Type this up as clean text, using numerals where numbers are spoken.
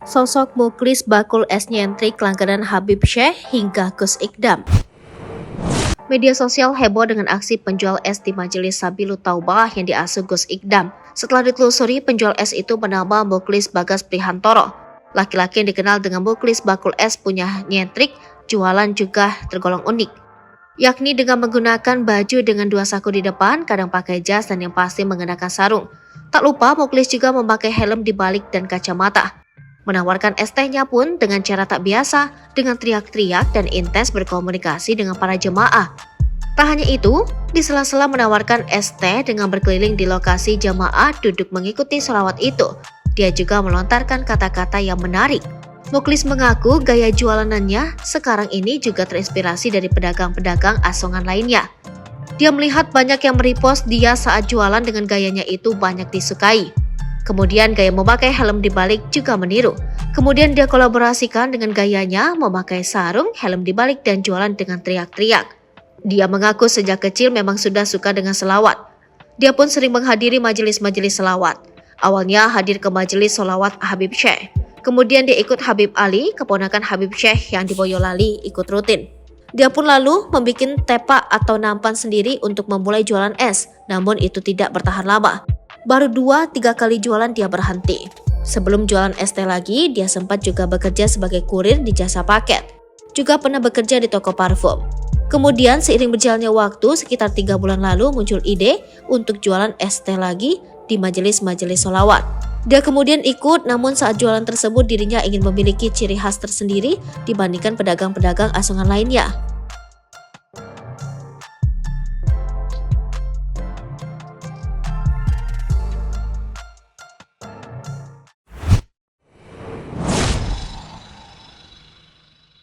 Sosok Mukhlis bakul es nyentrik langganan Habib Syekh hingga Gus Ikdam. Media sosial heboh dengan aksi penjual es di Majelis Sabilut Taubah yang diasuh Gus Ikdam. Setelah ditelusuri, penjual es itu bernama Mukhlis Bagas Prihantoro. Laki-laki yang dikenal dengan Mukhlis bakul es punya nyentrik, jualan juga tergolong unik. Yakni dengan menggunakan baju dengan dua saku di depan, kadang pakai jas dan yang pasti mengenakan sarung. Tak lupa Mukhlis juga memakai helm di balik dan kacamata. Menawarkan es tehnya pun dengan cara tak biasa, dengan teriak-teriak dan intens berkomunikasi dengan para jemaah. Tak hanya itu, di sela-sela menawarkan es teh dengan berkeliling di lokasi jemaah duduk mengikuti sholawat itu, dia juga melontarkan kata-kata yang menarik. Mukhlis mengaku gaya jualanannya sekarang ini juga terinspirasi dari pedagang-pedagang asongan lainnya. Dia melihat banyak yang merepost dia saat jualan dengan gayanya itu banyak disukai. Kemudian gaya memakai helm dibalik juga meniru. Kemudian dia kolaborasikan dengan gayanya memakai sarung, helm dibalik dan jualan dengan teriak-teriak. Dia mengaku sejak kecil memang sudah suka dengan selawat. Dia pun sering menghadiri majelis-majelis selawat. Awalnya hadir ke majelis sholawat Habib Syekh. Kemudian dia ikut Habib Ali, keponakan Habib Syekh yang di Boyolali, ikut rutin. Dia pun lalu membuat tepak atau nampan sendiri untuk memulai jualan es, namun itu tidak bertahan lama. Baru 2-3 kali jualan dia berhenti. Sebelum jualan es teh lagi, dia sempat juga bekerja sebagai kurir di jasa paket. Juga pernah bekerja di toko parfum. Kemudian seiring berjalannya waktu, sekitar 3 bulan lalu muncul ide untuk jualan es teh lagi di majelis-majelis sholawat. Dia kemudian ikut, namun saat jualan tersebut dirinya ingin memiliki ciri khas tersendiri dibandingkan pedagang-pedagang asongan lainnya.